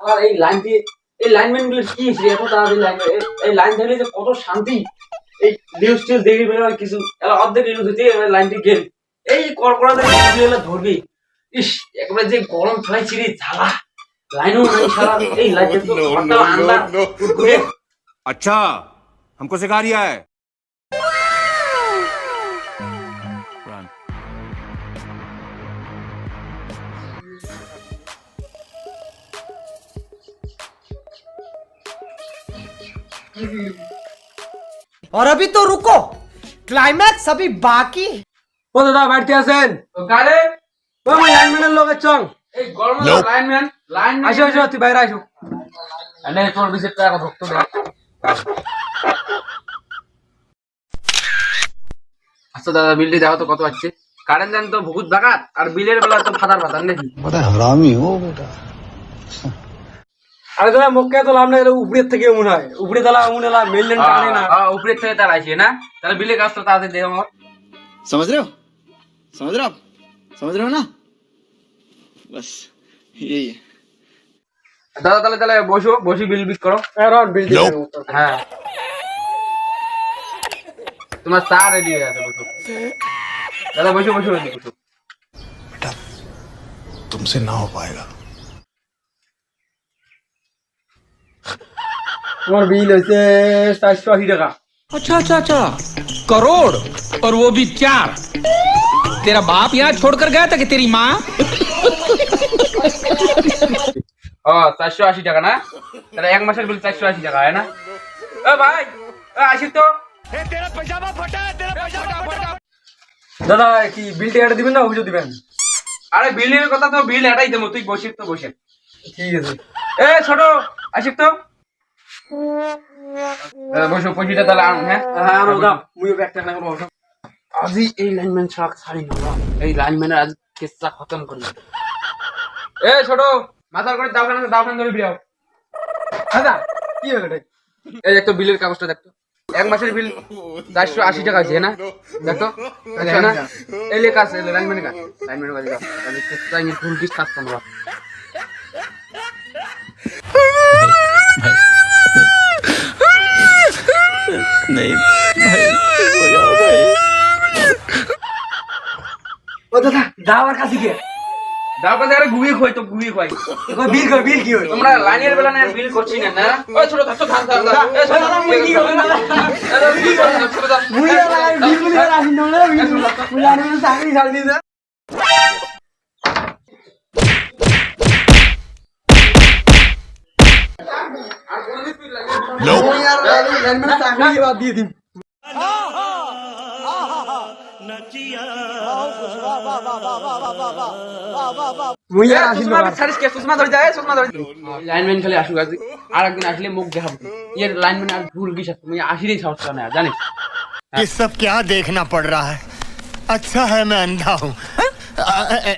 আর এই লাইনটি এই লাইনম্যান গুলো কি এত তাড়াতাড়ি লাইন এই লাইন থাকলে যে কত শান্তি। এই নিউজ টিউজ দেখে বের হয় কিছু এলা অর্ধেক নিউজ দিতে লাইনটি গেল এই কড়কড়াতে এলা ধরবি। ইস একবারে যে গরম ফেলাইছি রে ঝালা লাইনও নাই সারা এই লাইন তো ঘরটা আন্দার ঘুরে। अच्छा हमको सिखा रिया है। और अभी तो रुको, क्लाइमैक्स अभी बाकी। ও দাদা বাড়িতে আছেন? তো কারে ও আমি লাইনম্যানের লোকের চং। এই গরম লাইনম্যান আসো আসো তুই বাইরে আসো। আনে তোর বিশেষ টাকা ধরতে দে। আচ্ছা দাদা বিলটি দেখো তো কত আছে। কারেন্ট দেন তো বহুত বাগাত আর বিলের বেলা তো ফাদার ফাদার নাকি। बड़ा हरामी हो बेटा। আরে দাদা মক্কা তো লাভ নাই, উপরের থেকে মনে হয় উপরে তালা মনে হয় মেইন লাইন টানে না। উপরের থেকে তার আসে না তাহলে বিলের কাজটা তাড়াতাড়ি দে আমার। समझ रहे हो? समझ रहे हो आप? समझ रहे हो ना? बस यही है। দাদা তাহলে তাহলে বসো বসি বিল বিল করো। এরন বিল্ডিং হ্যাঁ তোমার চা রেডি হয়ে গেছে বসো। দাদা বসো বসো বসো। तुमसे ना हो पाएगा। তোমার বিল হইছে 480 টাকা। अच्छा अच्छा अच्छा, करोड़ और वो भी 4। तेरा बाप यहाँ छोड़कर गया था कि तेरी माँ? ও 480 টাকা না তাহলে এক মাসের বিল 480 টাকা হয় না। ও ভাই আসি তো। দাদা কি বিল টাকাটা দিবেন না অভিযোগ দিবেন? আরে বিলের কথা তো বিল এটাই দেবো তুই বসিস তো বসে। ঠিক আছে। এ ছোট আসিস তো। বসো পয়সাটা তাহলে আন। হ্যাঁ হ্যাঁ আনো দাও মুইও ব্যাগ টাকা করব। আজই এই লাইনম্যান ছাড়া ছাড়ি না এই লাইনম্যানের আজ কেসটা খতম করি। এ ছোট মাথার করে দাওখানা ধরে বিরাও। দাদা কি হলো এটা? এই দেখতো বিলের কাগজটা দেখতো এক মাসের বিল 480 টাকা আছে না দেখতো আছে না। এই লেখা আছে লাইনম্যানের কাছে লাইনম্যানের কাছে যাও তাহলে কেসটা আমি ফুল কিস খাচ্তাম না। ও দাদা দাও আর কাছে গিয়ে দাও কাছে আরে ঘুমিয়ে খোয় তো ঘুমিয়ে খোয়। এখন বিল কি হয়? তোমরা লাইনের বেলা না বিল করছি না না। ওই ছোট থাকতো থাক থাক থাক। এই ছোট মুই কি হবে না? মুই আর বিল গুলি আর আসিন না বিল মুই জানি না চাকরি ছাড় দিয়েছে। মুই আর লাইনম্যান চাকরি বাদ দিয়ে দিম। মুই আর আসিন না। লাইনম্যান খালি আসুক আজ আর একদিন আসলে মুখ দেখাবো এর লাইনম্যান আর ভুল কি সাথে মুই আসিরই সাহস করে না জানিস। ये सब क्या देखना पड़ रहा है? अच्छा है मैं अंधा हूँ।